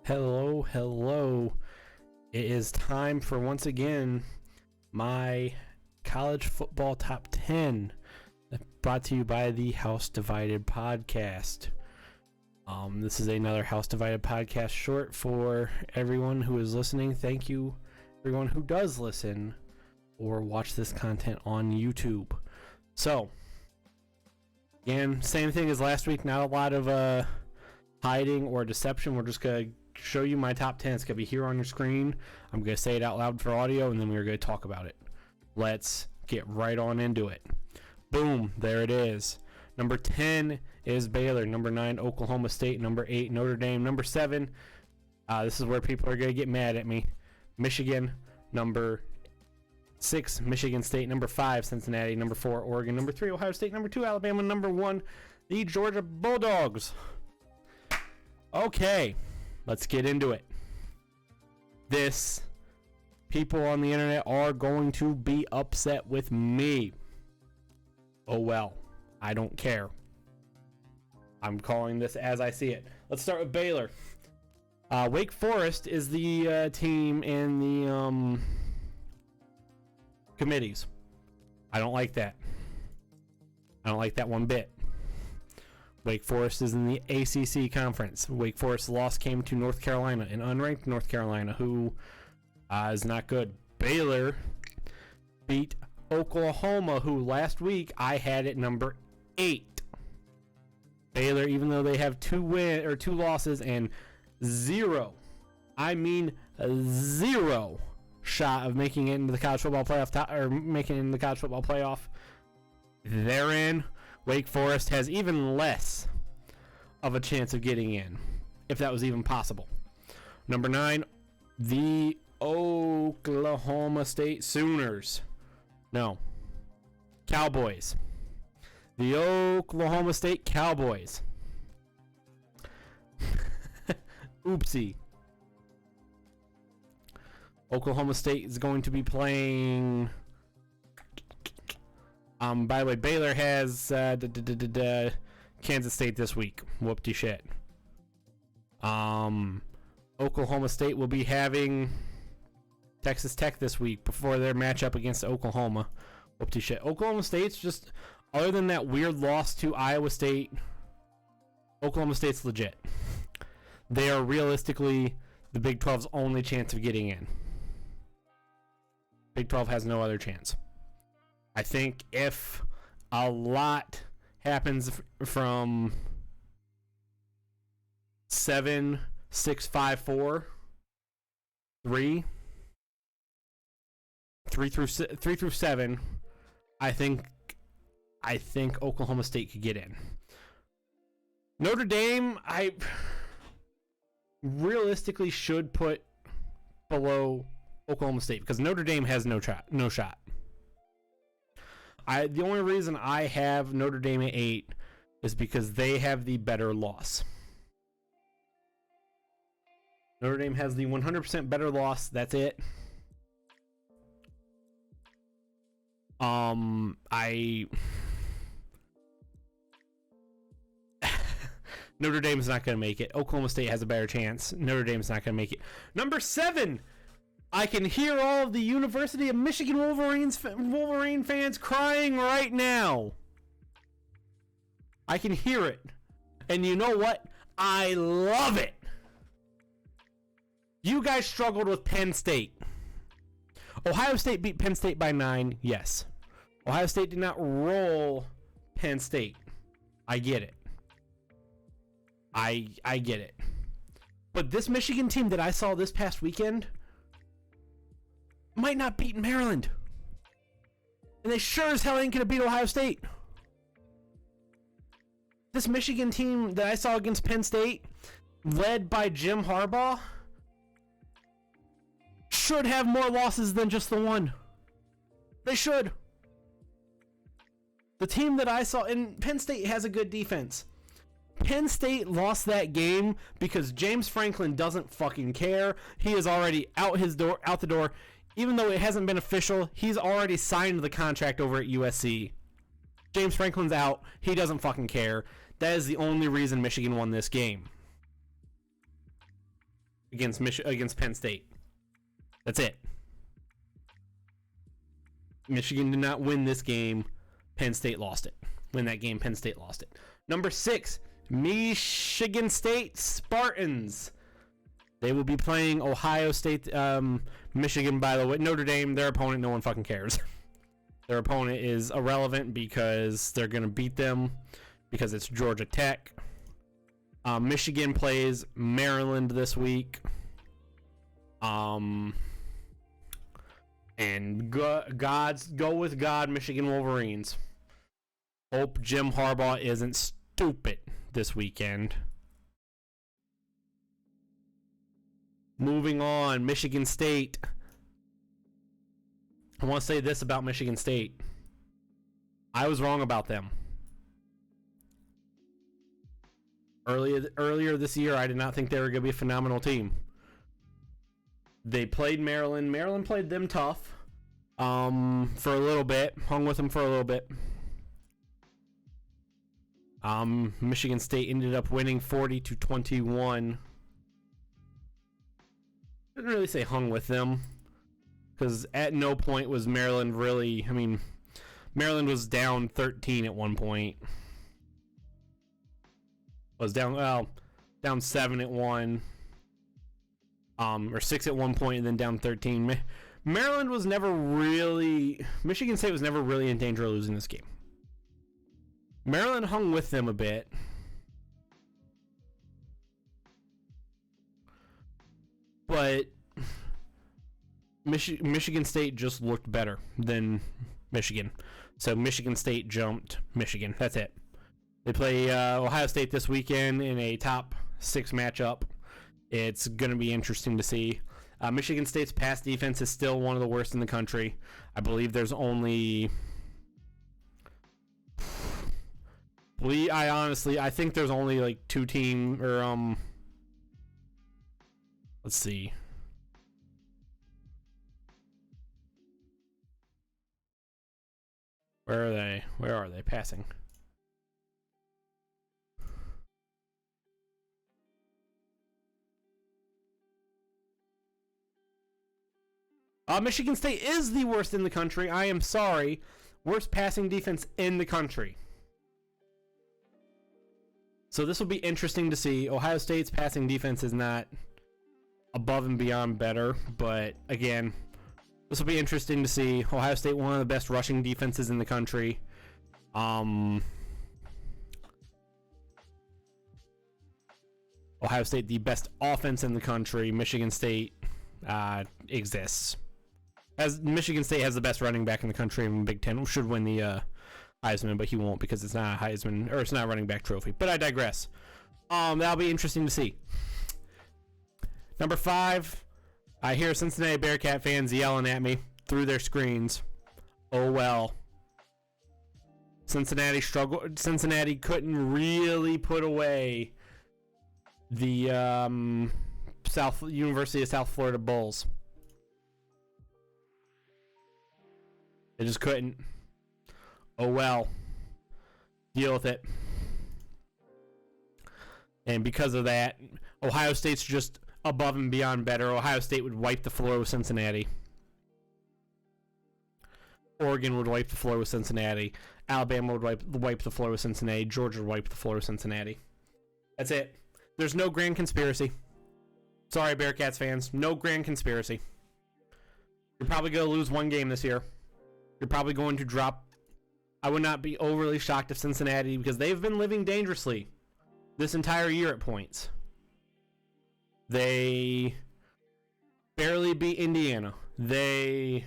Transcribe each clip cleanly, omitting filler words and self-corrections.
Hello, hello. It is time for once again my college football top 10, brought to you by the House Divided podcast. This is another House Divided podcast short for everyone who is listening. Thank you, everyone who does listen or watch this content on YouTube. So, again, same thing as last week. Not a lot of hiding or deception. We're just going to show you my top 10. It's going to be here on your screen. I'm going to say it out loud for audio, and then we're going to talk about it. Let's get right on into it. Boom, there it is. Number 10 is Baylor. Number 9, Oklahoma State. Number 8, Notre Dame. Number 7, this is where people are going to get mad at me, Michigan. Number 6, Michigan State. Number 5, Cincinnati. Number 4, Oregon. Number 3, Ohio State. Number 2, Alabama. Number 1, the Georgia Bulldogs. Okay, let's get into it. People on the internet are going to be upset with me. Oh well, I don't care. I'm calling this as I see it. Let's start with Baylor. Wake Forest is the team in the committees. I don't like that. I don't like that one bit. Wake Forest is in the ACC conference. Wake Forest's loss came to North Carolina, an unranked North Carolina, who is not good. Baylor beat Oklahoma, who last week I had at number 8. Baylor, even though they have two losses and zero shot of making it into the college football playoff, they're in. Wake Forest has even less of a chance of getting in, if that was even possible. Number 9, the Oklahoma State Sooners. No. Cowboys. The Oklahoma State Cowboys. Oopsie. Oklahoma State is going to be playing... by the way, Baylor has Kansas State this week. Whoop-de shit. Oklahoma State will be having Texas Tech this week before their matchup against Oklahoma. Whoop-de shit. Oklahoma State's just, other than that weird loss to Iowa State, Oklahoma State's legit. They are realistically the Big 12's only chance of getting in. Big 12 has no other chance. I think if a lot happens from 7, 6, 5, 4, 3 through 7, I think Oklahoma State could get in. Notre Dame, I realistically should put below Oklahoma State because Notre Dame has no shot. The only reason I have Notre Dame at 8 is because they have the better loss. Notre Dame has the 100% better loss. That's it. Notre Dame's not going to make it. Oklahoma State has a better chance. Notre Dame's not going to make it. Number 7. I can hear all of the University of Michigan Wolverine fans crying right now. I can hear it. And you know what? I love it. You guys struggled with Penn State. Ohio State beat Penn State by 9, yes. Ohio State did not roll Penn State. I get it. I get it. But this Michigan team that I saw this past weekend might not beat Maryland. And they sure as hell ain't going to beat Ohio State. This Michigan team that I saw against Penn State, led by Jim Harbaugh, should have more losses than just the one. They should. The team that I saw, and Penn State has a good defense. Penn State lost that game because James Franklin doesn't fucking care. He is already out the door. Even though it hasn't been official, he's already signed the contract over at USC. James Franklin's out. He doesn't fucking care. That is the only reason Michigan won this game. against Penn State. That's it. Michigan did not win this game. Penn State lost it. Win that game, Penn State lost it. Number 6, Michigan State Spartans. They will be playing Ohio State. Michigan, by the way, Notre Dame, their opponent, no one fucking cares. Their opponent is irrelevant because they're going to beat them because it's Georgia Tech. Michigan plays Maryland this week. And go with God, Michigan Wolverines. Hope Jim Harbaugh isn't stupid this weekend. Moving on, Michigan State. I want to say this about Michigan State. I was wrong about them. Earlier this year, I did not think they were going to be a phenomenal team. They played Maryland. Maryland played them tough for a little bit. Hung with them for a little bit. Michigan State ended up winning 40-21. Didn't really say hung with them, because at no point was Maryland really. I mean, Maryland was down 13 at one point. Was down 7 at one, or 6 at one point, and then down 13. Maryland was never really. Michigan State was never really in danger of losing this game. Maryland hung with them a bit. But Michigan State just looked better than Michigan. So Michigan State jumped Michigan. That's it. They play Ohio State this weekend in a top 6 matchup. It's going to be interesting to see. Michigan State's pass defense is still one of the worst in the country. I believe there's only... I think there's only like 2 teams, or let's see. Where are they? Where are they passing? Michigan State is the worst in the country. I am sorry. Worst passing defense in the country. So this will be interesting to see. Ohio State's passing defense is not above and beyond better, but again, this will be interesting to see. Ohio State, one of the best rushing defenses in the country. Ohio State, the best offense in the country. Michigan State exists. As Michigan State has the best running back in the country in the Big Ten, should win the Heisman, but he won't because it's not a Heisman, or it's not a running back trophy. But I digress. That'll be interesting to see. Number 5, I hear Cincinnati Bearcat fans yelling at me through their screens. Oh well. Cincinnati struggled. Cincinnati couldn't really put away the University of South Florida Bulls. They just couldn't. Oh well. Deal with it. And because of that, Ohio State's just above and beyond better. Ohio State would wipe the floor with Cincinnati. Oregon would wipe the floor with Cincinnati. Alabama would wipe the floor with Cincinnati. Georgia would wipe the floor with Cincinnati. That's it. There's no grand conspiracy. Sorry, Bearcats fans. No grand conspiracy. You're probably going to lose one game this year. You're probably going to drop. I would not be overly shocked if Cincinnati, because they've been living dangerously this entire year at points. They barely beat Indiana. They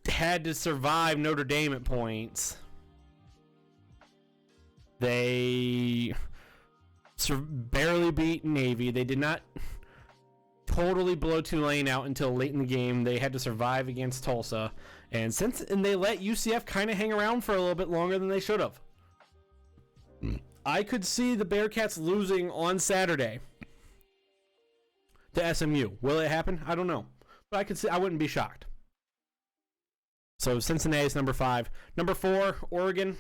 had to survive Notre Dame at points. They barely beat Navy. They did not totally blow Tulane out until late in the game. They had to survive against Tulsa. And they let UCF kind of hang around for a little bit longer than they should have. I could see the Bearcats losing on Saturday to SMU. Will it happen? I don't know. But I could see. I wouldn't be shocked. So Cincinnati's number 5. Number 4, Oregon.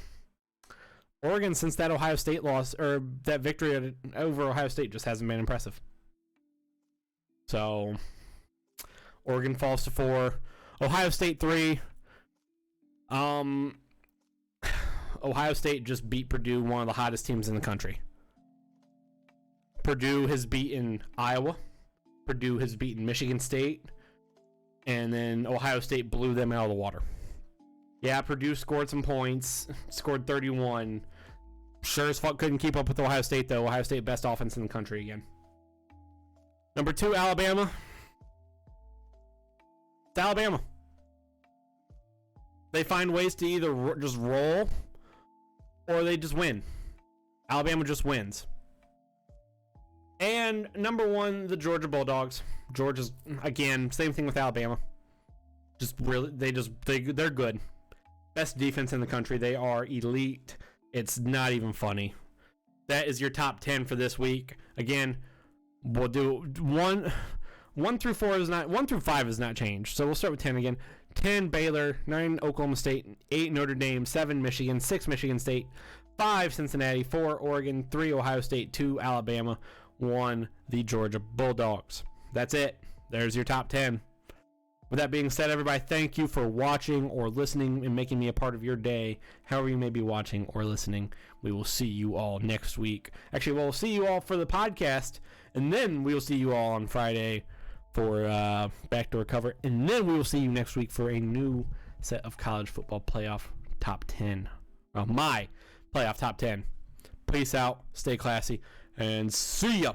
Oregon, since that Ohio State loss, or that victory over Ohio State, just hasn't been impressive. So, Oregon falls to 4. Ohio State 3. Ohio State just beat Purdue, one of the hottest teams in the country. Purdue has beaten Iowa. Purdue has beaten Michigan State. And then Ohio State blew them out of the water. Yeah, Purdue scored some points. Scored 31. Sure as fuck couldn't keep up with Ohio State, though. Ohio State, best offense in the country again. Number 2, Alabama. It's Alabama. They find ways to either just roll or they just win. Alabama just wins. And number 1, the Georgia Bulldogs. Georgia's, again, same thing with Alabama. Just really, they're good. Best defense in the country. They are elite. It's not even funny. That is your top 10 for this week. Again, we'll do 1 through 4 is not, 1 through 5 is not changed. So we'll start with 10 again. 10 Baylor, 9 Oklahoma State, 8 Notre Dame, 7 Michigan, 6 Michigan State, 5 Cincinnati, 4 Oregon, 3 Ohio State, 2 Alabama, 1 the Georgia Bulldogs. That's it. There's your top 10. With that being said, everybody, thank you for watching or listening and making me a part of your day. However you may be watching or listening, we will see you all next week. Actually, we'll see you all for the podcast, and then we will see you all on Friday for Backdoor Cover, and then we will see you next week for a new set of college football playoff top 10. Well, my playoff top 10. Peace out, stay classy, and see ya.